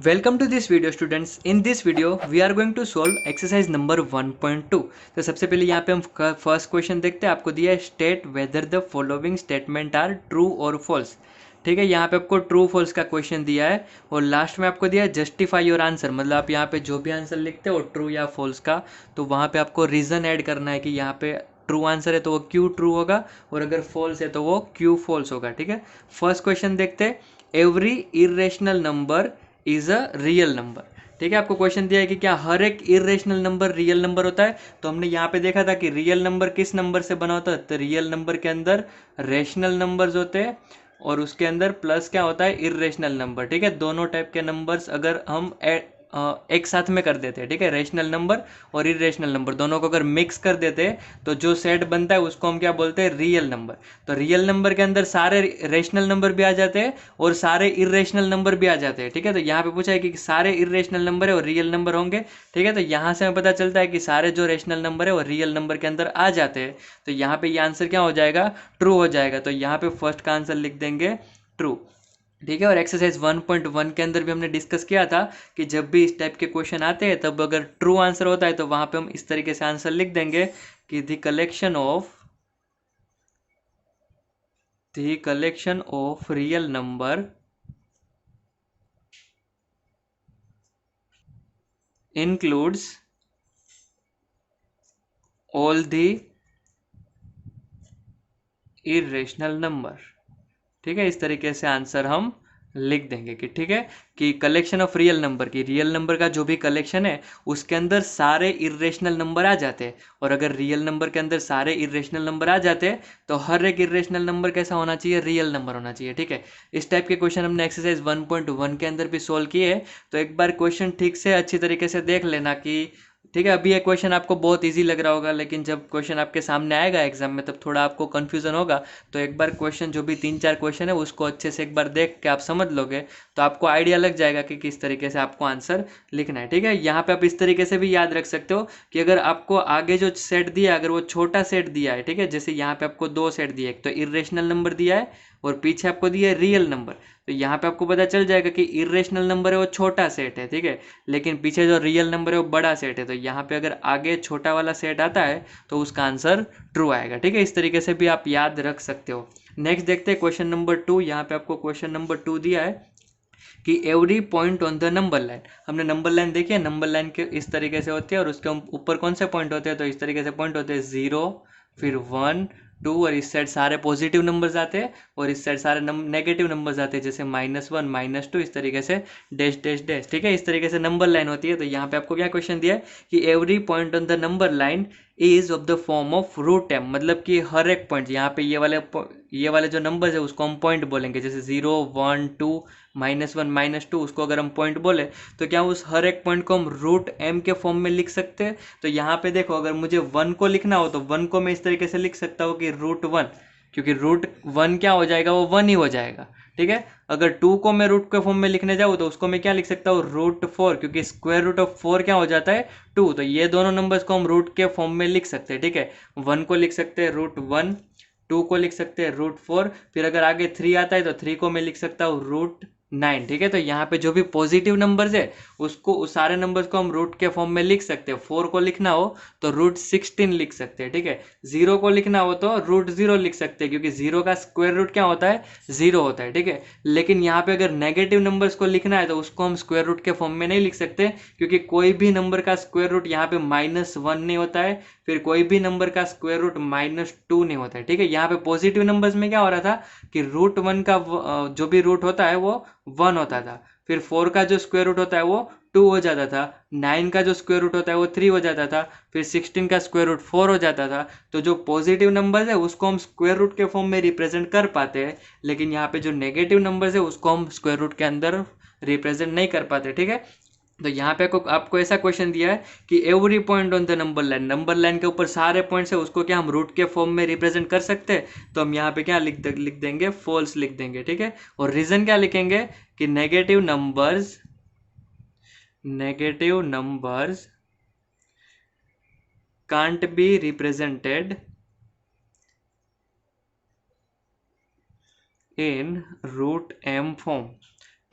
Welcome to this video students. In this video we are going to solve exercise number 1.2। तो सबसे पहले यहाँ पे हम फर्स्ट क्वेश्चन देखते हैं। आपको दिया है state whether the following statement are true और फॉल्स। ठीक है, यहाँ पे आपको ट्रू फॉल्स का क्वेश्चन दिया है और लास्ट में आपको दिया है जस्टिफाई योर आंसर। मतलब आप यहाँ पे जो भी आंसर लिखते हो ट्रू या फॉल्स का, तो वहाँ पे आपको रीज़न ऐड करना है कि यहाँ पे ट्रू आंसर है तो वो क्यों ट्रू होगा और अगर फॉल्स है तो वो क्यों फॉल्स होगा। ठीक है, फर्स्ट क्वेश्चन देखते हैं। Every irrational number is a real number. ठीक है, आपको क्वेश्चन दिया है कि क्या हर एक इरेशनल नंबर रियल नंबर होता है। तो हमने यहाँ पे देखा था कि रियल नंबर किस नंबर से बना होता है, तो रियल नंबर के अंदर रेशनल नंबर्स होते हैं और उसके अंदर प्लस क्या होता है, इरेशनल नंबर। ठीक है, दोनों टाइप के नंबर्स अगर हम एक साथ में कर देते हैं, ठीक है, रेशनल नंबर और इरेशनल नंबर दोनों को अगर मिक्स कर देते हैं तो जो सेट बनता है उसको हम क्या बोलते हैं, रियल नंबर। तो रियल नंबर के अंदर सारे रेशनल नंबर भी आ जाते हैं और सारे इरेशनल नंबर भी आ जाते हैं। ठीक है, तो यहाँ पे पूछा है कि सारे इरेशनल नंबर है और रियल नंबर होंगे। ठीक है, तो यहाँ से हमें पता चलता है कि सारे जो रेशनल नंबर है वो रियल नंबर के अंदर आ जाते हैं। तो यहाँ पे ये आंसर क्या हो जाएगा, ट्रू हो जाएगा। तो यहाँ पे फर्स्ट का आंसर लिख देंगे ट्रू। ठीक है, और एक्सरसाइज 1.1 के अंदर भी हमने डिस्कस किया था कि जब भी इस टाइप के क्वेश्चन आते हैं तब अगर ट्रू आंसर होता है तो वहां पे हम इस तरीके से आंसर लिख देंगे कि the collection of real number includes all the irrational number। ठीक है, इस तरीके से आंसर हम लिख देंगे कि ठीक है कि कलेक्शन ऑफ रियल नंबर की रियल नंबर का जो भी कलेक्शन है उसके अंदर सारे इरेशनल नंबर आ जाते हैं और अगर रियल नंबर के अंदर सारे इरेशनल नंबर आ जाते हैं तो हर एक इरेशनल नंबर कैसा होना चाहिए, रियल नंबर होना चाहिए। ठीक है, इस टाइप के क्वेश्चन हमने एक्सरसाइज 1.1 के अंदर भी सोल्व किए हैं। तो एक बार क्वेश्चन ठीक से अच्छी तरीके से देख लेना कि ठीक है, अभी ये क्वेश्चन आपको बहुत इजी लग रहा होगा लेकिन जब क्वेश्चन आपके सामने आएगा एग्जाम में तब थोड़ा आपको कंफ्यूजन होगा। तो एक बार क्वेश्चन जो भी 3-4 क्वेश्चन है उसको अच्छे से एक बार देख के आप समझ लोगे तो आपको आइडिया लग जाएगा कि किस तरीके से आपको आंसर लिखना है। ठीक है, यहाँ पे आप इस तरीके से भी याद रख सकते हो कि अगर आपको आगे जो सेट दिया है अगर वो छोटा सेट दिया है, ठीक है, जैसे यहाँ पे आपको दो सेट दिया है, एक तो इरेशनल नंबर दिया है और पीछे आपको दिया है रियल नंबर। तो यहाँ पे आपको पता चल जाएगा कि इरेशनल नंबर है वो छोटा सेट है, ठीक है, लेकिन पीछे जो रियल नंबर है वो बड़ा सेट है। तो यहाँ पे अगर आगे छोटा वाला सेट आता है तो उसका आंसर ट्रू आएगा। ठीक है, इस तरीके से भी आप याद रख सकते हो। नेक्स्ट देखते हैं क्वेश्चन नंबर 2। यहाँ पे आपको क्वेश्चन नंबर 2 दिया है कि every point on the number line. हमने नंबर लाइन देखी है, नंबर लाइन के इस तरीके से होती है और उसके ऊपर कौन से पॉइंट होते हैं, तो इस तरीके से पॉइंट होते हैं 0, फिर 1, 2 और इस साइड सारे पॉजिटिव नंबर्स आते हैं और इस साइड सारे नेगेटिव नंबर्स आते हैं जैसे -1, -2, इस तरीके से डैश डैश डैश। ठीक है, इस तरीके से नंबर लाइन होती है। तो यहाँ पे आपको क्या क्वेश्चन दिया है कि every point on the number line is of the form of root m। मतलब कि हर एक पॉइंट यहाँ पे ये वाले जो नंबर्स है उसको हम पॉइंट बोलेंगे, जैसे 0, 1, 2, -1, -2, उसको अगर हम पॉइंट बोले तो क्या उस हर एक पॉइंट को हम रूट m के फॉर्म में लिख सकते हैं। तो यहाँ पे देखो अगर मुझे 1 को लिखना हो तो 1 को मैं इस तरीके से लिख सकता हूँ कि √1, क्योंकि √1 क्या हो जाएगा, वो 1 ही हो जाएगा। ठीक है, अगर 2 को मैं रूट के फॉर्म में लिखने जाऊँ तो उसको मैं क्या लिख सकता हूँ, √4, क्योंकि स्क्वायर रूट ऑफ 4 क्या हो जाता है, 2। तो ये दोनों नंबर्स को हम रूट के फॉर्म में लिख सकते हैं। ठीक है, 1 को लिख सकते हैं √1, 2 को लिख सकते हैं √4, फिर अगर आगे 3 आता है तो 3 को मैं लिख सकता हूँ √9। ठीक है, तो यहाँ पे जो भी पॉजिटिव नंबर्स है उसको उस सारे नंबर्स को हम रूट के फॉर्म में लिख सकते हैं। 4 को लिखना हो तो √16 लिख सकते हैं। ठीक है, 0 को लिखना हो तो √0 लिख सकते हैं, क्योंकि 0 का स्क्वायर रूट क्या होता है, 0 होता है। ठीक है, लेकिन यहाँ पे अगर नेगेटिव नंबर्स को लिखना है तो उसको हम स्क्वायर रूट के फॉर्म में नहीं लिख सकते, क्योंकि कोई भी नंबर का स्क्वायर रूट यहाँ पे -1 नहीं होता है, फिर कोई भी नंबर का स्क्वायर रूट -2 नहीं होता है। ठीक है, यहाँ पे पॉजिटिव नंबर्स में क्या हो रहा था कि √1 का जो भी रूट होता है वो 1 होता था, फिर 4 का जो स्क्वायर रूट होता है वो 2 हो जाता था, 9 का जो स्क्वायर रूट होता है वो 3 हो जाता था, फिर 16 का स्क्वायर रूट 4 हो जाता था। तो जो पॉजिटिव नंबर्स है उसको हम स्क्वायर रूट के फॉर्म में रिप्रेजेंट कर पाते हैं, लेकिन यहाँ पे जो नेगेटिव नंबर्स है उसको हम स्क्वायर रूट के अंदर रिप्रेजेंट नहीं कर पाते। ठीक है, तो यहाँ पे आपको ऐसा क्वेश्चन दिया है कि every point on the number line के ऊपर सारे पॉइंट्स है उसको क्या हम रूट के फॉर्म में रिप्रेजेंट कर सकते हैं। तो हम यहाँ पे क्या लिख देंगे, फॉल्स लिख देंगे। ठीक है, और रीजन क्या लिखेंगे कि negative numbers can't be represented in √m form.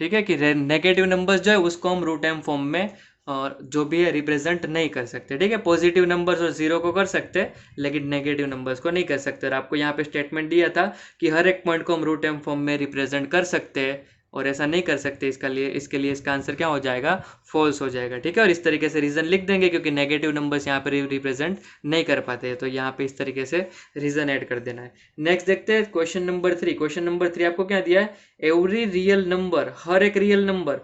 ठीक है, कि नेगेटिव नंबर्स जो है उसको हम रूट एम फॉर्म में और जो भी है रिप्रेजेंट नहीं कर सकते। ठीक है, पॉजिटिव नंबर्स और जीरो को कर सकते लेकिन नेगेटिव नंबर्स को नहीं कर सकते। और आपको यहाँ पे स्टेटमेंट दिया था कि हर एक पॉइंट को हम रूट एम फॉर्म में रिप्रेजेंट कर सकते हैं और ऐसा नहीं कर सकते। इसके लिए इसका आंसर क्या हो जाएगा, फॉल्स हो जाएगा। ठीक है, और इस तरीके से रीजन लिख देंगे क्योंकि नेगेटिव नंबर्स यहाँ पे रिप्रेजेंट नहीं कर पाते हैं, तो यहाँ पे इस तरीके से रीजन ऐड कर देना है। नेक्स्ट देखते हैं क्वेश्चन नंबर 3। क्वेश्चन नंबर 3 आपको क्या दिया है, एवरी रियल नंबर, हर एक real number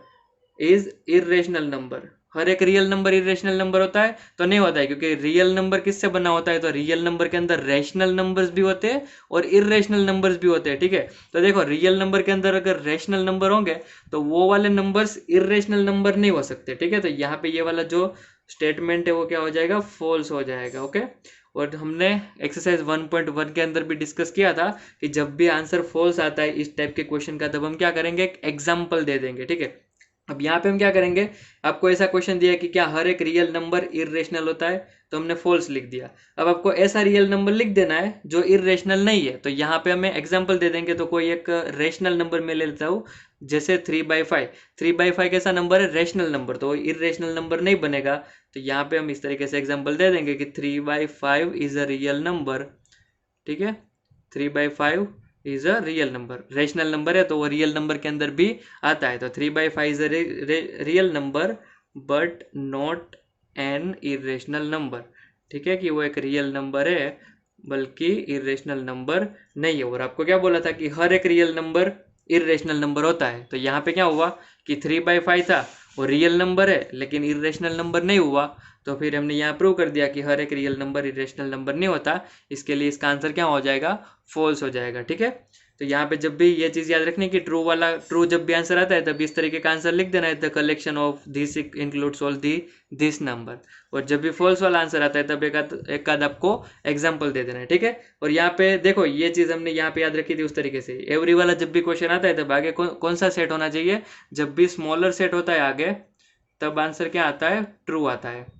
is irrational number. हर एक रियल नंबर इरेशनल नंबर होता है तो नहीं होता है, क्योंकि रियल नंबर किससे बना होता है, तो रियल नंबर के अंदर रैशनल नंबर्स भी होते हैं और इरेशनल नंबर्स भी होते हैं। ठीक है, तो देखो रियल नंबर के अंदर अगर रैशनल नंबर होंगे तो वो वाले नंबर्स इरेशनल नंबर नहीं हो सकते। ठीक है, तो यहाँ पे ये वाला जो स्टेटमेंट है वो क्या हो जाएगा, फॉल्स हो जाएगा। ओके, और हमने एक्सरसाइज 1.1 के अंदर भी डिस्कस किया था कि जब भी आंसर फॉल्स आता है इस टाइप के क्वेश्चन का, तब हम क्या करेंगे, एक एग्जाम्पल दे देंगे। ठीक है, अब यहाँ पे हम क्या करेंगे, आपको ऐसा क्वेश्चन दिया कि क्या हर एक रियल नंबर इरेशनल होता है, तो हमने फॉल्स लिख दिया। अब आपको ऐसा रियल नंबर लिख देना है जो इरेशनल नहीं है, तो यहाँ पे हमें एग्जांपल दे देंगे। तो कोई एक रेशनल नंबर में ले लेता हूँ, जैसे 3/5। 3/5 कैसा नंबर है, रेशनल नंबर, तो इरेशनल नंबर नहीं बनेगा। तो यहाँ पे हम इस तरीके से एग्जाम्पल दे देंगे कि 3/5 इज अ रियल नंबर। ठीक है, 3/5 is a real number, rational number है तो वो रियल नंबर के अंदर भी आता है। तो 3/5 is a real number but not an irrational number. ठीक है, कि वो एक रियल नंबर है बल्कि इरेशनल नंबर नहीं है। और आपको क्या बोला था कि हर एक रियल नंबर इरेशनल नंबर होता है, तो यहाँ पे क्या हुआ कि 3/5 था वो रियल नंबर है लेकिन इरेशनल नंबर नहीं हुआ। तो फिर हमने यहाँ प्रूव कर दिया कि हर एक रियल नंबर इरेशनल नंबर नहीं होता। इसके लिए इसका आंसर क्या हो जाएगा, फॉल्स हो जाएगा। ठीक है, तो यहाँ पे जब भी ये चीज़ याद रखनी कि ट्रू जब भी आंसर आता है तब इस तरीके का आंसर लिख देना है, the collection of this includes all this number. और जब भी फॉल्स वाला आंसर आता है तब एक आध आपको एग्जाम्पल दे देना है। ठीक है, और यहाँ पे देखो ये चीज़ हमने यहाँ पे याद रखी थी उस तरीके से। एवरी वाला जब भी क्वेश्चन आता है तब आगे कौन सा सेट होना चाहिए, जब भी स्मॉलर सेट होता है आगे तब आंसर क्या आता है, ट्रू आता है।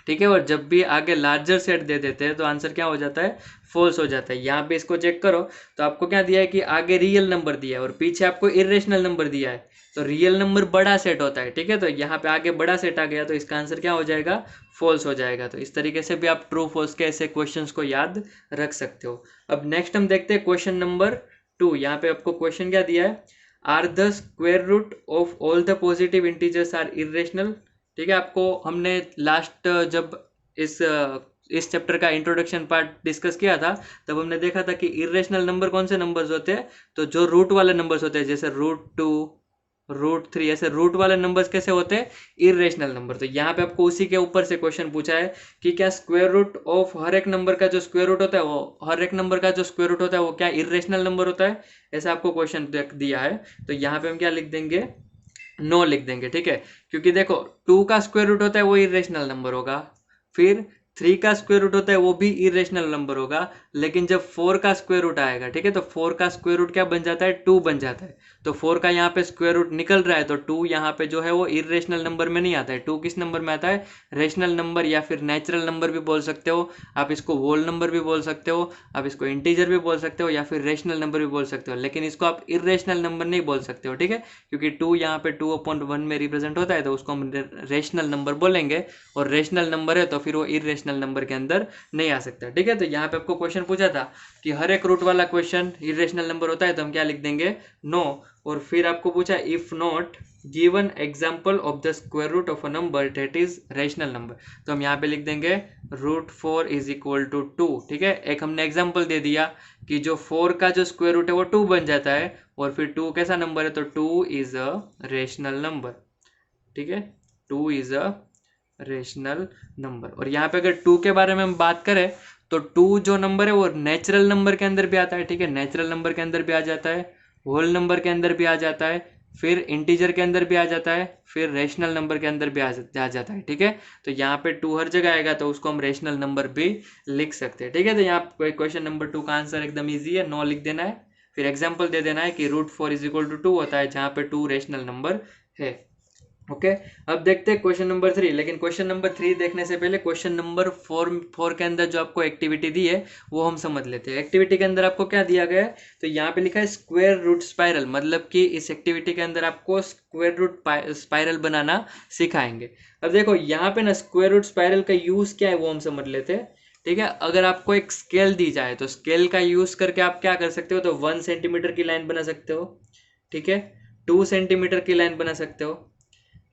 ठीक है, और जब भी आगे लार्जर सेट दे देते हैं तो आंसर क्या हो जाता है, फॉल्स हो जाता है। यहाँ पे इसको चेक करो तो आपको क्या दिया है कि आगे रियल नंबर दिया है और पीछे आपको इरेशनल नंबर दिया है, तो रियल नंबर बड़ा सेट होता है। ठीक है, तो यहाँ पे आगे बड़ा सेट आ गया तो इसका आंसर क्या हो जाएगा, फॉल्स हो जाएगा। तो इस तरीके से भी आप ट्रू फॉल्स के ऐसे क्वेश्चंस को याद रख सकते हो। अब नेक्स्ट हम देखते हैं क्वेश्चन नंबर 2। यहाँ पे आपको क्वेश्चन क्या दिया है, are the square root of all the positive integers are irrational. ठीक है, आपको हमने लास्ट जब इस चैप्टर का इंट्रोडक्शन पार्ट डिस्कस किया था तब हमने देखा था कि इरेशनल नंबर कौन से नंबर्स होते हैं, तो जो रूट वाले नंबर्स होते हैं, जैसे √2 √3, ऐसे रूट वाले नंबर्स कैसे होते हैं, इरेशनल नंबर। तो यहाँ पे आपको उसी के ऊपर से क्वेश्चन पूछा है कि क्या स्क्वायर रूट ऑफ हर एक नंबर का जो स्क्वायर रूट होता है वो हर एक नंबर का जो स्क्वायर रूट होता है वो क्या इरेशनल नंबर होता है, ऐसा आपको क्वेश्चन दिया है। तो यहाँ पे हम क्या लिख देंगे, नो लिख देंगे। ठीक है, क्योंकि देखो 2 का स्क्वायर रूट होता है वो इरेशनल नंबर होगा, फिर 3 का स्क्वायर रूट होता है वो भी इरेशनल नंबर होगा, लेकिन जब 4 का स्क्वायर रूट आएगा, ठीक है, तो 4 का स्क्वायर रूट क्या बन जाता है, 2 बन जाता है। तो 4 का यहाँ पे स्क्वायर रूट निकल रहा है तो 2 यहाँ पे जो है वो इरेशनल नंबर में नहीं आता है। 2 किस नंबर में आता है, रेशनल नंबर या फिर नेचुरल नंबर भी बोल सकते हो आप, इसको होल नंबर भी बोल सकते हो आप, इसको इंटीजर भी बोल सकते हो या फिर रेशनल नंबर भी बोल सकते हो, लेकिन इसको आप इरेशनल नंबर नहीं बोल सकते हो। ठीक है, क्योंकि 2 यहाँ पे 2/1 में रिप्रेजेंट होता है तो उसको हम रेशनल नंबर बोलेंगे, और रेशनल नंबर है तो फिर वो इरेशनल नंबर के अंदर नहीं आ सकता। ठीक है, तो यहाँ पे आपको क्वेश्चन पूछा था कि हर एक रूट वाला क्वेश्चन इरेशनल नंबर होता है तो हम क्या लिख देंगे, नो। और फिर आपको पूछा if not given example of the square root of a number that is rational number, तो हम यहाँ पे लिख देंगे √4 इज इक्वल टू 2। ठीक है, एक हमने एग्जाम्पल दे दिया कि जो 4 का जो स्क्वायर रूट है वो 2 बन जाता है, और फिर 2 कैसा नंबर है, तो 2 इज अ रेशनल नंबर। ठीक है, 2 इज अ रेशनल नंबर। और यहाँ पे अगर 2 के बारे में हम बात करें तो 2 जो नंबर है वो नेचुरल नंबर के अंदर भी आता है। ठीक है, नेचुरल नंबर के अंदर भी आ जाता है, होल नंबर के अंदर भी आ जाता है, फिर इंटीजर के अंदर भी आ जाता है, फिर रेशनल नंबर के अंदर भी आ जाता है। ठीक है, तो यहाँ पे 2 हर जगह आएगा तो उसको हम रेशनल नंबर भी लिख सकते हैं। ठीक है, तो यहाँ क्वेश्चन नंबर 2 का आंसर एकदम ईजी है, नो लिख देना है, फिर एग्जाम्पल दे देना है कि √4 इज इक्वल टू 2 होता है जहाँ पे 2 रेशनल नंबर है। ओके। अब देखते हैं क्वेश्चन नंबर 3। लेकिन क्वेश्चन नंबर 3 देखने से पहले क्वेश्चन नंबर 4 के अंदर जो आपको एक्टिविटी दी है वो हम समझ लेते हैं। एक्टिविटी के अंदर आपको क्या दिया गया है, तो यहाँ पे लिखा है स्क्वायर रूट स्पाइरल, मतलब कि इस एक्टिविटी के अंदर आपको स्क्वायर रूट स्पाइरल बनाना सिखाएंगे। अब देखो यहाँ पे ना स्क्वायर रूट स्पाइरल का यूज क्या है वो हम समझ लेते हैं। ठीक है, अगर आपको एक स्केल दी जाए तो स्केल का यूज करके आप क्या कर सकते हो, तो 1 सेंटीमीटर की लाइन बना सकते हो। ठीक है, 2 सेंटीमीटर की लाइन बना सकते हो,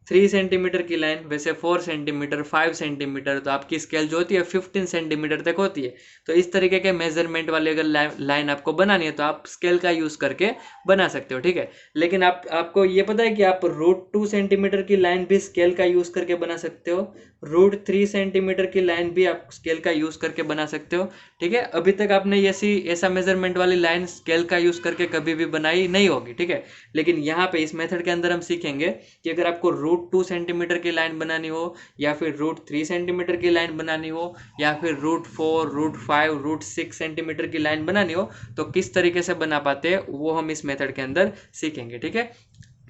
3 सेंटीमीटर की लाइन, वैसे 4 सेंटीमीटर, 5 सेंटीमीटर, तो आपकी स्केल जो होती है 15 सेंटीमीटर तक होती है। तो इस तरीके के मेजरमेंट वाली अगर लाइन आपको बनानी है तो आप स्केल का यूज करके बना सकते हो। ठीक है, लेकिन आपको ये पता है कि आप √2 सेंटीमीटर की लाइन भी स्केल का यूज करके बना सकते हो, √3 सेंटीमीटर की लाइन भी आप स्केल का यूज करके बना सकते हो। ठीक है, अभी तक आपने ऐसा मेजरमेंट वाली लाइन स्केल का यूज करके कभी भी बनाई नहीं होगी। ठीक है, लेकिन यहाँ पे इस मेथड के अंदर हम सीखेंगे कि अगर आपको √2 सेंटीमीटर की लाइन बनानी हो, या फिर √3 सेंटीमीटर की लाइन बनानी हो, या फिर √4, √5, √6 सेंटीमीटर की लाइन बनानी हो, तो किस तरीके से बना पाते हैं वो हम इस मेथड के अंदर सीखेंगे। ठीक है,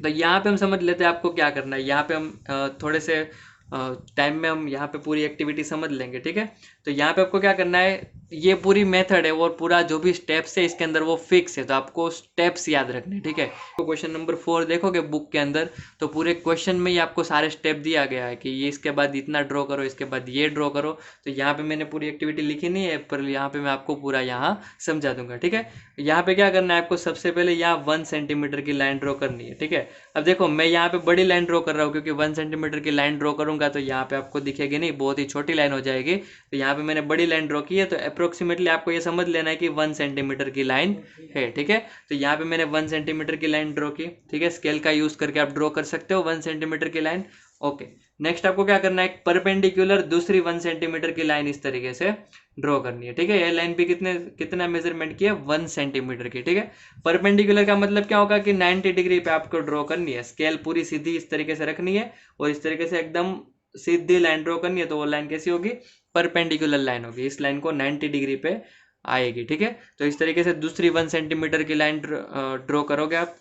तो यहाँ पे हम समझ लेते हैं आपको क्या करना है। यहाँ पे हम थोड़े से टाइम में हम यहाँ पे पूरी एक्टिविटी समझ लेंगे। ठीक है, तो यहाँ पे आपको क्या करना है, ये पूरी मेथड है और पूरा जो भी स्टेप्स है इसके अंदर वो फिक्स है, तो आपको स्टेप्स याद रखने। ठीक है, तो क्वेश्चन नंबर 4 देखोगे बुक के अंदर, तो पूरे क्वेश्चन में ही आपको सारे स्टेप दिया गया है कि ये इसके बाद इतना ड्रॉ करो, इसके बाद ये ड्रॉ करो। तो यहाँ पे मैंने पूरी एक्टिविटी लिखी नहीं है, पर यहाँ पे मैं आपको पूरा यहाँ समझा दूंगा। ठीक है, यहाँ पे क्या करना है आपको, सबसे पहले यहाँ 1 सेंटीमीटर की लाइन ड्रॉ करनी है। ठीक है, अब देखो मैं यहाँ पे बड़ी लाइन ड्रॉ कर रहा हूँ, क्योंकि 1 सेंटीमीटर की लाइन ड्रॉ करूंगा तो यहाँ पे आपको दिखेगी नहीं, बहुत ही छोटी लाइन हो जाएगी। तो यहाँ पे मैंने बड़ी लाइन ड्रॉ की है, तो अप्रोक्सीमेटली आपको ये समझ लेना है कि 1 सेंटीमीटर की लाइन है। ठीक है, तो यहाँ पे मैंने 1 सेंटीमीटर की लाइन ड्रॉ की। ठीक है, स्केल का यूज करके आप ड्रॉ कर सकते हो 1 सेंटीमीटर की लाइन। ओके, नेक्स्ट आपको क्या करना है, एक परपेंडिकुलर दूसरी 1 सेंटीमीटर की लाइन इस तरीके से ड्रॉ करनी है। ठीक है, ये लाइन भी कितना मेजरमेंट की है, 1 सेंटीमीटर की। ठीक है, परपेंडिकुलर का मतलब क्या होगा कि 90 डिग्री पे आपको ड्रॉ करनी है, स्केल पूरी सीधी इस तरीके से रखनी है और इस तरीके से एकदम सीधी लाइन ड्रॉ करनी है। तो वो लाइन कैसी होगी, परपेंडिकुलर लाइन होगी, इस लाइन को 90 डिग्री पे आएगी। ठीक है, तो इस तरीके से दूसरी 1 सेंटीमीटर की लाइन ड्रॉ करोगे आप।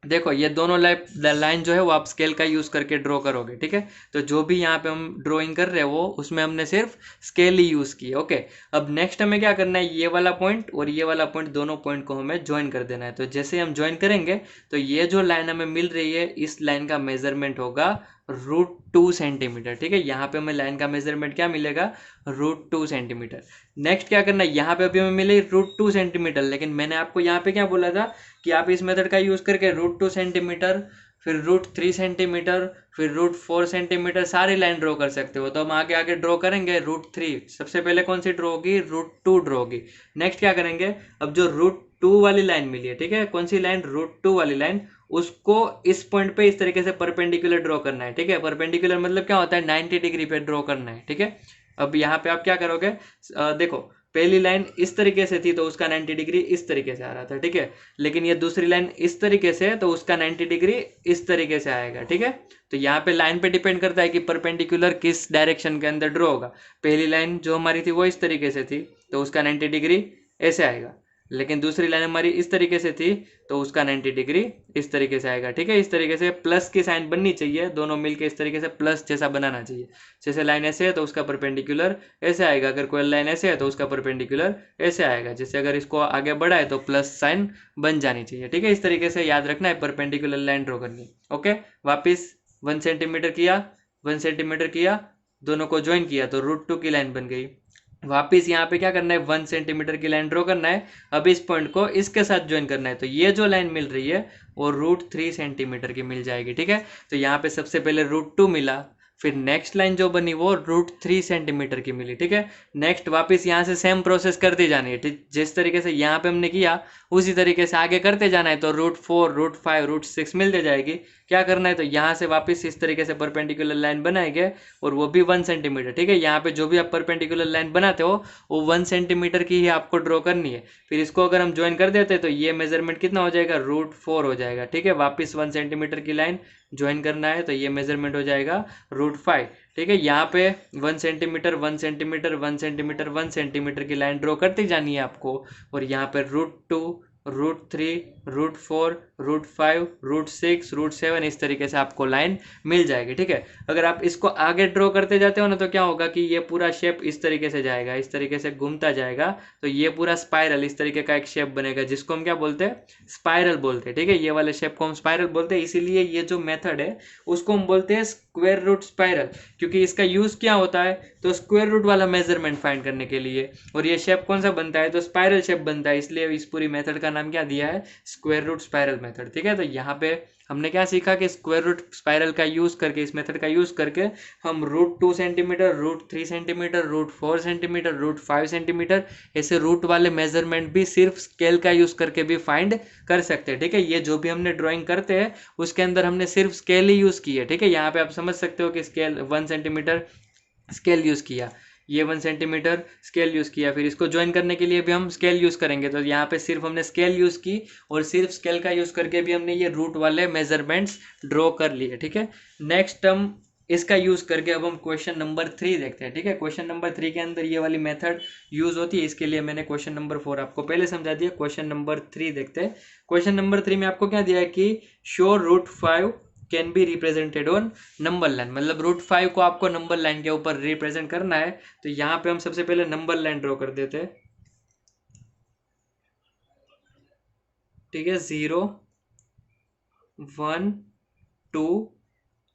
देखो ये दोनों लाइन जो है वो आप स्केल का यूज करके ड्रॉ करोगे। ठीक है, तो जो भी यहाँ पे हम ड्राइंग कर रहे हैं वो उसमें हमने सिर्फ स्केल ही यूज की है। ओके, अब नेक्स्ट हमें क्या करना है, ये वाला पॉइंट और ये वाला पॉइंट, दोनों पॉइंट को हमें ज्वाइन कर देना है। तो जैसे हम ज्वाइन करेंगे तो ये जो लाइन हमें मिल रही है इस लाइन का मेजरमेंट होगा √2 सेंटीमीटर। ठीक है, यहाँ पे हमें लाइन का मेजरमेंट क्या मिलेगा, √2 सेंटीमीटर। नेक्स्ट क्या करना है, यहाँ पे अभी हमें मिले √2 सेंटीमीटर, लेकिन मैंने आपको यहाँ पे क्या बोला था कि आप इस मेथड का यूज करके √2 सेंटीमीटर, फिर √3 सेंटीमीटर, फिर √4 सेंटीमीटर सारी लाइन ड्रॉ कर सकते हो। तो हम आगे आगे ड्रॉ करेंगे। √3 सबसे पहले कौन सी ड्रॉ होगी, √2 ड्रॉ होगी। नेक्स्ट क्या करेंगे, अब जो √2 वाली लाइन मिली है, ठीक है, कौन सी लाइन, √2 वाली लाइन, उसको इस पॉइंट पे इस तरीके से परपेंडिकुलर ड्रॉ करना है। ठीक है, परपेंडिकुलर मतलब क्या होता है, 90 डिग्री पे ड्रॉ करना है। ठीक है, अब यहाँ पे आप क्या करोगे, देखो पहली लाइन इस तरीके से थी तो उसका 90 डिग्री इस तरीके से आ रहा था। ठीक है, लेकिन ये दूसरी लाइन इस तरीके से है तो उसका 90 डिग्री इस तरीके से आएगा। ठीक है, तो यहाँ पे लाइन पे डिपेंड करता है कि परपेंडिकुलर किस डायरेक्शन के अंदर ड्रॉ होगा। पहली लाइन जो हमारी थी वो इस तरीके से थी तो उसका 90 डिग्री ऐसे आएगा, लेकिन दूसरी लाइन हमारी इस तरीके से थी तो उसका 90 डिग्री इस तरीके से आएगा। ठीक है, इस तरीके से प्लस की साइन बननी चाहिए, दोनों मिलके इस तरीके से प्लस जैसा बनाना चाहिए। जैसे लाइन ऐसे है तो उसका परपेंडिकुलर ऐसे आएगा, अगर कोई लाइन ऐसे है तो उसका परपेंडिकुलर ऐसे आएगा। जैसे अगर इसको आगे बढ़ाए तो प्लस साइन बन जानी चाहिए। ठीक है, इस तरीके से याद रखना है, परपेंडिकुलर लाइन ड्रॉ करनी। ओके, वापिस 1 सेंटीमीटर किया, 1 सेंटीमीटर किया, दोनों को ज्वाइन किया तो √2 की लाइन बन गई। वापिस यहाँ पे क्या करना है, 1 सेंटीमीटर की लाइन ड्रॉ करना है। अब इस पॉइंट को इसके साथ ज्वाइन करना है, तो ये जो लाइन मिल रही है वो √3 सेंटीमीटर की मिल जाएगी। ठीक है, तो यहाँ पे सबसे पहले √2 मिला, फिर नेक्स्ट लाइन जो बनी वो √3 सेंटीमीटर की मिली। ठीक है, नेक्स्ट वापस यहाँ से सेम प्रोसेस करते जानी है। ठीक, जिस तरीके से यहाँ पे हमने किया उसी तरीके से आगे करते जाना है, तो √4, √5, √6 मिलते जाएगी। क्या करना है, तो यहाँ से वापस इस तरीके से परपेंडिकुलर लाइन बनाएंगे और वो भी 1 सेंटीमीटर। ठीक है, यहाँ पे जो भी आप परपेंडिकुलर लाइन बनाते हो वो 1 सेंटीमीटर की ही आपको ड्रॉ करनी है। फिर इसको अगर हम ज्वाइन कर देते तो ये मेजरमेंट कितना हो जाएगा, √4 हो जाएगा। ठीक है, वापस 1 सेंटीमीटर की लाइन ज्वाइन करना है तो ये मेजरमेंट हो जाएगा √5। ठीक है, यहाँ पे 1 सेंटीमीटर, 1 सेंटीमीटर, 1 सेंटीमीटर, 1 सेंटीमीटर की लाइन ड्रॉ करती जानी है आपको, और यहाँ पे √2, √3, √4, √5, √6, √7 इस तरीके से आपको लाइन मिल जाएगी। ठीक है, अगर आप इसको आगे ड्रॉ करते जाते हो ना तो क्या होगा कि ये पूरा शेप इस तरीके से जाएगा, इस तरीके से घूमता जाएगा, तो ये पूरा स्पाइरल इस तरीके का एक शेप बनेगा जिसको हम क्या बोलते हैं, स्पाइरल बोलते हैं। ठीक है, ये वाले शेप को हम स्पाइरल बोलते हैं, इसीलिए ये जो मेथड है उसको हम बोलते हैं स्क्वायर रूट स्पाइरल, क्योंकि इसका यूज क्या होता है, तो स्क्वायर रूट वाला मेजरमेंट फाइंड करने के लिए। और ये शेप कौन सा बनता है, तो स्पाइरल शेप बनता है, इसलिए इस पूरी मेथड का नाम क्या दिया है, स्क्वायर रूट स्पाइरल मेथड। ठीक है, तो यहाँ पे हमने क्या सीखा कि स्क्वायर रूट स्पाइरल का यूज करके, इस मेथड का यूज करके हम √2 सेंटीमीटर, √3 सेंटीमीटर, √4 सेंटीमीटर, √5 सेंटीमीटर ऐसे रूट वाले मेजरमेंट भी सिर्फ स्केल का यूज करके भी फाइंड कर सकते हैं। ठीक है, ये जो भी हमने ड्राइंग करते हैं उसके अंदर हमने सिर्फ स्केल ही यूज की है। ठीक है, यहाँ पे आप समझ सकते हो कि स्केल 1 सेंटीमीटर स्केल यूज किया, ये 1 सेंटीमीटर स्केल यूज किया, फिर इसको ज्वाइन करने के लिए भी हम स्केल यूज करेंगे, तो यहाँ पे सिर्फ हमने स्केल यूज की और सिर्फ स्केल का यूज करके भी हमने ये रूट वाले मेजरमेंट्स ड्रॉ कर लिए। ठीक है, नेक्स्ट हम इसका यूज करके अब हम क्वेश्चन नंबर 3 देखते हैं। ठीक है, क्वेश्चन नंबर 3 के अंदर ये वाली मेथड यूज होती है, इसके लिए मैंने क्वेश्चन नंबर 4 आपको पहले समझा दिया। क्वेश्चन नंबर 3 देखते हैं। क्वेश्चन नंबर 3 में आपको क्या दिया है कि show √5 can be represented on number line, मतलब √5 को आपको नंबर लाइन के ऊपर रिप्रेजेंट करना है। तो यहाँ पे हम सबसे पहले नंबर लाइन ड्रॉ कर देते हैं। ठीक है, 0, 1, 2,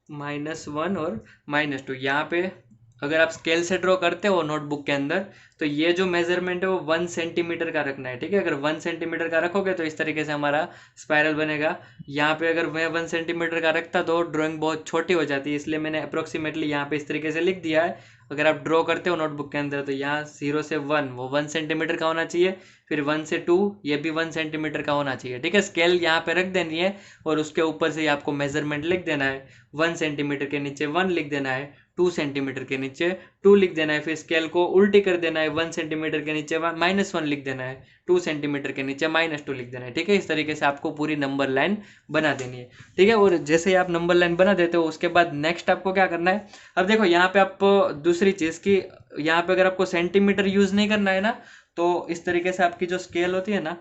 -1 और -2। यहाँ पे अगर आप स्केल से ड्रॉ करते हो नोटबुक के अंदर, तो ये जो मेजरमेंट है वो 1 सेंटीमीटर का रखना है। ठीक है, अगर 1 सेंटीमीटर का रखोगे तो इस तरीके से हमारा स्पाइरल बनेगा। यहाँ पे अगर मैं 1 सेंटीमीटर का रखता तो ड्राइंग बहुत छोटी हो जाती है, इसलिए मैंने अप्रोक्सीमेटली यहाँ पे इस तरीके से लिख दिया है। अगर आप ड्रॉ करते हो नोटबुक के अंदर तो यहाँ 0 से 1 वो 1 सेंटीमीटर का होना चाहिए, फिर 1 से 2 ये भी 1 सेंटीमीटर का होना चाहिए। ठीक है, स्केल यहाँ पे रख देनी है और उसके ऊपर से आपको मेजरमेंट लिख देना है। 1 सेंटीमीटर के नीचे 1 लिख देना है, 2 सेंटीमीटर के नीचे 2 लिख देना है, फिर स्केल को उल्टी कर देना है, 1 सेंटीमीटर के नीचे -1 लिख देना है, 2 सेंटीमीटर के नीचे -2 लिख देना है। ठीक है, इस तरीके से आपको पूरी नंबर लाइन बना देनी है। ठीक है, और जैसे ही आप नंबर लाइन बना देते हो उसके बाद नेक्स्ट आपको क्या करना है, अब देखो यहाँ पे आप दूसरी चीज़ की, यहाँ पे अगर आपको सेंटीमीटर यूज नहीं करना है ना, तो इस तरीके से आपकी जो स्केल होती है ना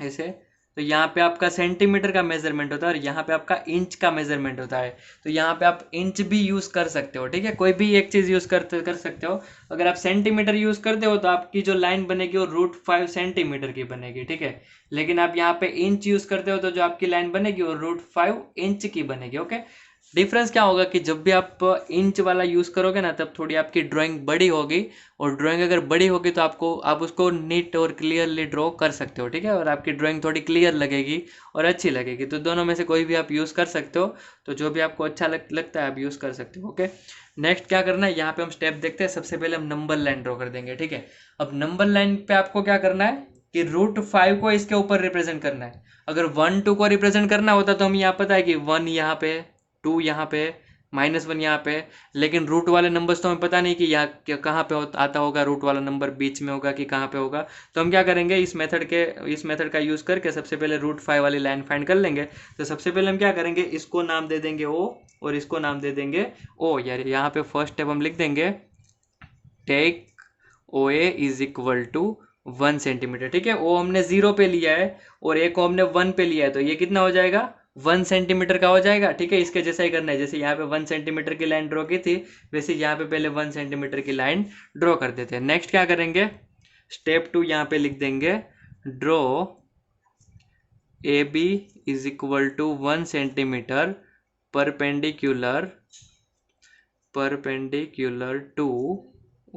ऐसे, तो यहाँ पे आपका सेंटीमीटर का मेजरमेंट होता है और यहाँ पे आपका इंच का मेजरमेंट होता है। तो यहाँ पे आप इंच भी यूज कर सकते हो। ठीक है, कोई भी एक चीज यूज कर सकते हो। अगर आप सेंटीमीटर यूज करते हो तो आपकी जो लाइन बनेगी वो √5 सेंटीमीटर की बनेगी। ठीक है, लेकिन आप यहाँ पे इंच यूज करते हो तो जो आपकी लाइन बनेगी वो √5 इंच की बनेगी। ओके, डिफरेंस क्या होगा कि जब भी आप इंच वाला यूज़ करोगे ना तब थोड़ी आपकी ड्राइंग बड़ी होगी, और ड्राइंग अगर बड़ी होगी तो आप उसको नीट और क्लियरली ड्रॉ कर सकते हो। ठीक है, और आपकी ड्राइंग थोड़ी क्लियर लगेगी और अच्छी लगेगी। तो दोनों में से कोई भी आप यूज़ कर सकते हो, तो जो भी आपको अच्छा लगता है आप यूज़ कर सकते हो। ओके, नेक्स्ट क्या करना है, यहाँ पे हम स्टेप देखते हैं। सबसे पहले हम नंबर लाइन ड्रॉ कर देंगे। ठीक है, अब नंबर लाइन पे आपको क्या करना है कि √5 को इसके ऊपर रिप्रेजेंट करना है। अगर 1, 2 को रिप्रेजेंट करना होता तो हम यहाँ पता है कि 1 यहाँ पे, 2 यहाँ पे, -1 यहाँ पे, लेकिन रूट वाले नंबर्स तो हमें पता नहीं कि यहाँ कहाँ पे आता होगा, रूट वाला नंबर बीच में होगा कि कहाँ पे होगा। तो हम क्या करेंगे, इस मेथड का यूज़ करके सबसे पहले √5 वाली लाइन फाइंड कर लेंगे। तो सबसे पहले हम क्या करेंगे, इसको नाम दे देंगे O और इसको नाम दे देंगे O। यार यहाँ पे फर्स्ट स्टेप हम लिख देंगे टेक OA = 1 सेंटीमीटर। ठीक है, O हमने 0 पे लिया है और A को हमने 1 पे लिया है, तो ये कितना हो जाएगा, 1 सेंटीमीटर का हो जाएगा। ठीक है, इसके जैसा ही करना है, जैसे यहाँ पे 1 सेंटीमीटर की लाइन ड्रॉ की थी वैसे यहाँ पे पहले 1 सेंटीमीटर की लाइन ड्रॉ कर देते हैं। नेक्स्ट क्या करेंगे, स्टेप 2 यहाँ पे लिख देंगे draw AB = 1 centimetre perpendicular to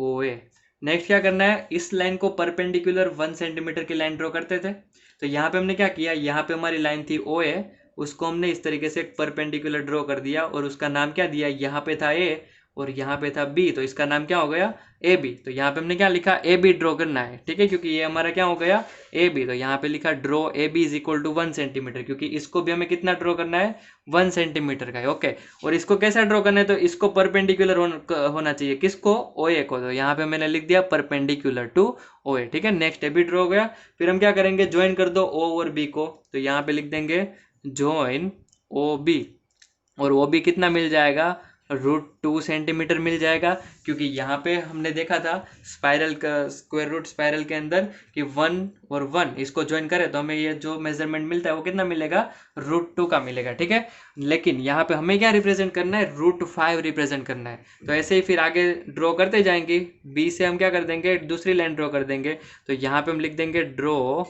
OA। Next क्या करना है, इस लाइन को परपेंडिकुलर 1 सेंटीमीटर की लाइन ड्रॉ करते थे। तो यहाँ पे हमने क्या किया, यहाँ पे हमारी लाइन थी OA, उसको हमने इस तरीके से परपेंडिकुलर ड्रॉ कर दिया और उसका नाम क्या दिया, यहाँ पे था A और यहाँ पे था B, तो इसका नाम क्या हो गया, AB। तो यहाँ पे हमने क्या लिखा, AB ड्रॉ करना है। ठीक है, क्योंकि ये हमारा क्या हो गया, AB, तो यहाँ पे लिखा ड्रॉ AB = 1 सेंटीमीटर, क्योंकि इसको भी हमें कितना ड्रॉ करना है, 1 सेंटीमीटर का है। ओके, और इसको कैसा ड्रॉ करना है, तो इसको परपेंडिकुलर होना चाहिए, किसको, OA को। तो यहाँ पे मैंने लिख दिया परपेंडिकुलर टू OA। ठीक है, नेक्स्ट AB ड्रॉ हो गया। फिर हम क्या करेंगे, ज्वाइन कर दो O और B को। तो यहाँ पे लिख देंगे ज्वाइन OB, और OB कितना मिल जाएगा, √2 सेंटीमीटर मिल जाएगा, क्योंकि यहाँ पे हमने देखा था स्पाइरल का स्क्वायर रूट स्पाइरल के अंदर कि 1 और 1 इसको ज्वाइन करें तो हमें ये जो मेजरमेंट मिलता है वो कितना मिलेगा, √2 का मिलेगा। ठीक है, लेकिन यहाँ पे हमें क्या रिप्रेजेंट करना है, √5 रिप्रेजेंट करना है। तो ऐसे ही फिर आगे ड्रॉ करते जाएंगे, बी से हम क्या कर देंगे, दूसरी लाइन ड्रॉ कर देंगे। तो यहाँ पे हम लिख देंगे draw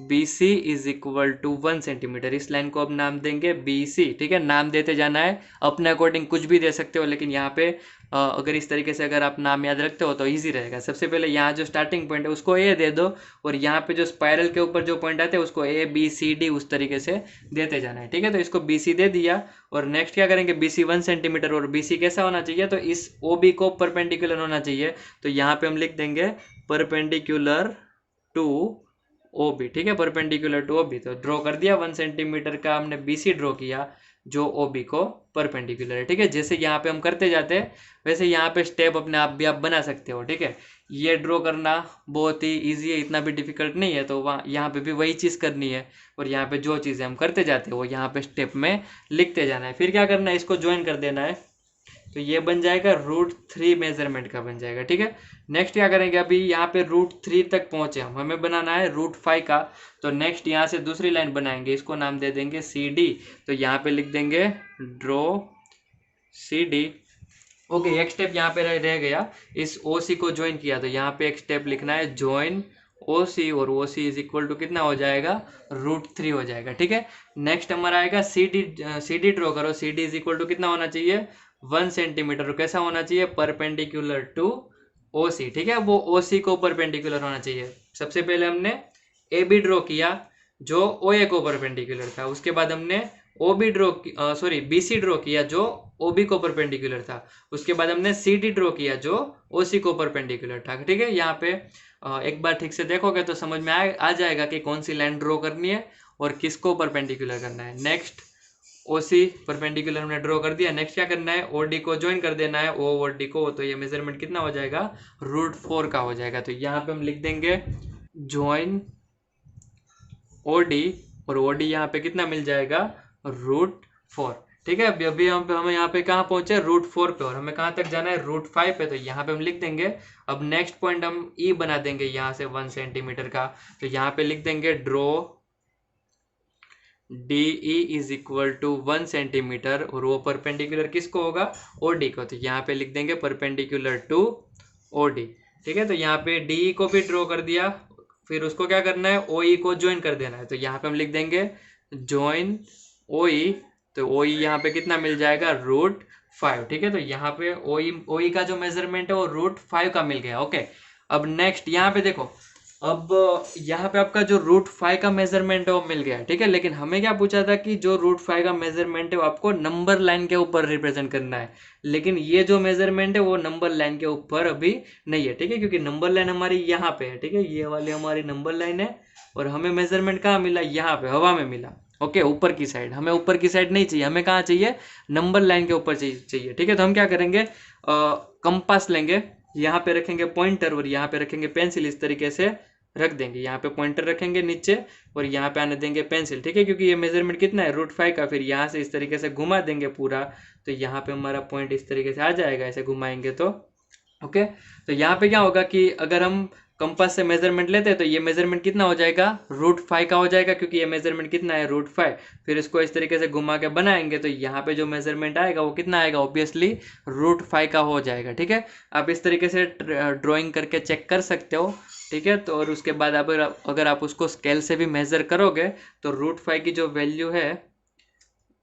BC is equal to 1 centimetre. इस लाइन को अब नाम देंगे BC। ठीक है, नाम देते जाना है, अपने अकॉर्डिंग कुछ भी दे सकते हो, लेकिन यहाँ पे अगर इस तरीके से अगर आप नाम याद रखते हो तो इजी रहेगा। सबसे पहले यहाँ जो स्टार्टिंग पॉइंट है उसको A दे दो, और यहाँ पे जो स्पाइरल के ऊपर जो पॉइंट आते हैं उसको ABCD उस तरीके से देते जाना है। ठीक है, तो इसको BC दे दिया, और नेक्स्ट क्या करेंगे, BC 1 सेंटीमीटर, और BC कैसा होना चाहिए, तो इस OB को परपेंडिकुलर होना चाहिए। तो यहाँ पे हम लिख देंगे परपेंडिकुलर टू OB। ठीक है, परपेंडिकुलर टू OB। तो ड्रॉ कर दिया 1 सेंटीमीटर का हमने BC ड्रॉ किया जो OB को परपेंडिकुलर है। ठीक है, जैसे यहाँ पे हम करते जाते हैं वैसे यहाँ पे स्टेप अपने आप भी आप बना सकते हो। ठीक है, ये ड्रॉ करना बहुत ही ईजी है, इतना भी डिफिकल्ट नहीं है। तो वहाँ यहाँ पे भी वही चीज़ करनी है, और यहाँ पे जो चीज़ें हम करते जाते हैं वो यहाँ पे स्टेप में लिखते जाना है। फिर क्या करना है, इसको ज्वाइन कर देना है, तो ये बन जाएगा √3 मेजरमेंट का बन जाएगा। ठीक है, नेक्स्ट क्या करेंगे, अभी यहाँ पे √3 तक पहुंचे हम, हमें बनाना है √5 का। तो नेक्स्ट यहाँ से दूसरी लाइन बनाएंगे, इसको नाम दे देंगे CD। तो यहाँ पे लिख देंगे ड्रॉ CD। ओके, एक स्टेप यहाँ पे रह गया, इस OC को ज्वाइन किया, तो यहाँ पे एक स्टेप लिखना है ज्वाइन OC, और OC इज इक्वल टू कितना हो जाएगा, √3 हो जाएगा। ठीक है, नेक्स्ट हमारा आएगा CD ड्रॉ करो। CD इज इक्वल टू कितना होना चाहिए, 1 सेंटीमीटर। कैसा होना चाहिए, परपेंडिकुलर टू OC। ठीक है, वो OC को परपेंडिकुलर होना चाहिए। सबसे पहले हमने AB ड्रॉ किया जो OA को परपेंडिकुलर था, उसके बाद हमने BC ड्रॉ किया जो OB को परपेंडिकुलर था, उसके बाद हमने CD ड्रॉ किया जो OC को परपेंडिकुलर था। ठीक है, यहाँ पे एक बार ठीक से देखोगे तो समझ में आ जाएगा कि कौन सी लाइन ड्रॉ करनी है और किसको परपेंडिकुलर करना है। नेक्स्ट OC परपेंडिकुलर हमने ड्रॉ कर दिया, नेक्स्ट क्या करना है, OD को ज्वाइन कर देना है OD को। तो ये मेजरमेंट कितना हो जाएगा, √4 का हो जाएगा। तो यहाँ पे हम लिख देंगे ज्वाइन OD, और OD यहाँ पे कितना मिल जाएगा, √4। ठीक है, अभी हमें यहाँ पे कहाँ पहुंचे, √4 पे, और हमें कहाँ तक जाना है, √5 पे। तो यहाँ पे हम लिख देंगे, अब नेक्स्ट पॉइंट हम E बना देंगे यहाँ से 1 सेंटीमीटर का। तो यहाँ पे लिख देंगे draw DE is equal to 1 centimetre, और वो परपेंडिकुलर किसको होगा, OD को। तो यहाँ पे लिख देंगे परपेंडिकुलर टू OD। ठीक है, तो यहाँ पे DE को भी ड्रॉ कर दिया, फिर उसको क्या करना है, OE को ज्वाइन कर देना है। तो यहाँ पे हम लिख देंगे ज्वाइन OE। तो OE यहाँ पे कितना मिल जाएगा, √5। ठीक है, तो यहाँ पे OE का जो मेजरमेंट है वो √5 का मिल गया। ओके, अब नेक्स्ट यहाँ पे देखो, अब यहाँ पे आपका जो √5 का मेजरमेंट है वो मिल गया। ठीक है, लेकिन हमें क्या पूछा था कि जो √5 का मेजरमेंट है वो आपको नंबर लाइन के ऊपर रिप्रेजेंट करना है, लेकिन ये जो मेजरमेंट है वो नंबर लाइन के ऊपर अभी नहीं है। ठीक है, क्योंकि नंबर लाइन हमारी यहाँ पे है। ठीक है, ये वाली हमारी नंबर लाइन है, और हमें मेजरमेंट कहाँ मिला, यहाँ पे हवा में मिला। ओके, ऊपर की साइड, हमें ऊपर की साइड नहीं चाहिए, हमें कहाँ चाहिए, नंबर लाइन के ऊपर चाहिए। ठीक है, तो हम क्या करेंगे, कंपास लेंगे, यहाँ पे रखेंगे पॉइंटर, और यहाँ पे रखेंगे पेंसिल, इस तरीके से रख देंगे। यहाँ पे पॉइंटर रखेंगे नीचे, और यहाँ पे आने देंगे पेंसिल। ठीक है, क्योंकि ये मेजरमेंट कितना है, √5 का। फिर यहाँ से इस तरीके से घुमा देंगे पूरा, तो यहाँ पे हमारा पॉइंट इस तरीके से आ जाएगा, ऐसे घुमाएंगे तो। ओके, तो यहाँ पे क्या होगा कि अगर हम कंपास से मेजरमेंट लेते हैं तो ये मेजरमेंट कितना हो जाएगा, √5 का हो जाएगा, क्योंकि ये मेजरमेंट कितना है, √5। फिर इसको इस तरीके से घुमा के बनाएंगे तो यहाँ पे जो मेजरमेंट आएगा वो कितना आएगा, ऑब्वियसली √5 का हो जाएगा। ठीक है, आप इस तरीके से ड्राइंग करके चेक कर सकते हो। ठीक है, तो और उसके बाद अगर आप उसको स्केल से भी मेजर करोगे तो √5 की जो वैल्यू है,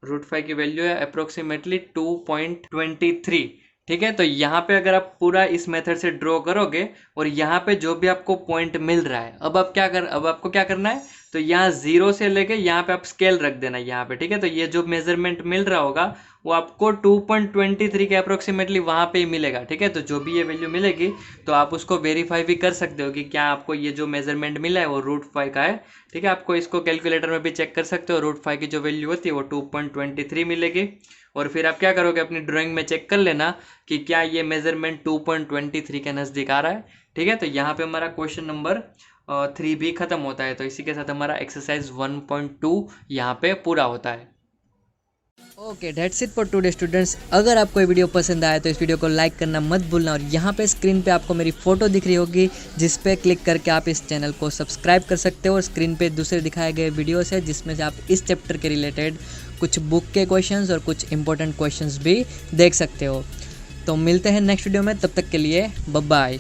√5 की वैल्यू है अप्रोक्सीमेटली 2.23। ठीक है, तो यहाँ पे अगर आप पूरा इस मेथड से ड्रॉ करोगे और यहाँ पे जो भी आपको पॉइंट मिल रहा है, अब आपको क्या करना है, तो यहाँ 0 से लेके यहाँ पे आप स्केल रख देना यहाँ पे। ठीक है, तो ये जो मेजरमेंट मिल रहा होगा वो आपको 2.23 के अप्रोक्सीमेटली वहाँ पे ही मिलेगा। ठीक है, तो जो भी ये वैल्यू मिलेगी तो आप उसको वेरीफाई भी कर सकते हो कि क्या आपको ये जो मेजरमेंट मिला है वो √5 का है। ठीक है, आपको इसको कैलकुलेटर में भी चेक कर सकते हो, √5 की जो वैल्यू होती है वो 2.23 मिलेगी। और फिर आप क्या करोगे, अपनी ड्राइंग में चेक कर लेना कि क्या ये मेजरमेंट 2.23 के नज़दीक आ रहा है। ठीक है, तो यहाँ पे हमारा क्वेश्चन नंबर 3 भी खत्म होता है। तो इसी के साथ हमारा एक्सरसाइज 1.2 यहाँ पे पूरा होता है। Okay that's it for today students. अगर आपको ये वीडियो पसंद आया तो इस वीडियो को लाइक करना मत भूलना, और यहाँ पे स्क्रीन पे आपको मेरी फ़ोटो दिख रही होगी जिस पे क्लिक करके आप इस चैनल को सब्सक्राइब कर सकते हो। और स्क्रीन पे दूसरे दिखाए गए वीडियोस है जिसमें से आप इस चैप्टर के रिलेटेड कुछ बुक के क्वेश्चंस और कुछ इंपॉर्टेंट क्वेश्चंस भी देख सकते हो। तो मिलते हैं नेक्स्ट वीडियो में, तब तक के लिए बाय बाय।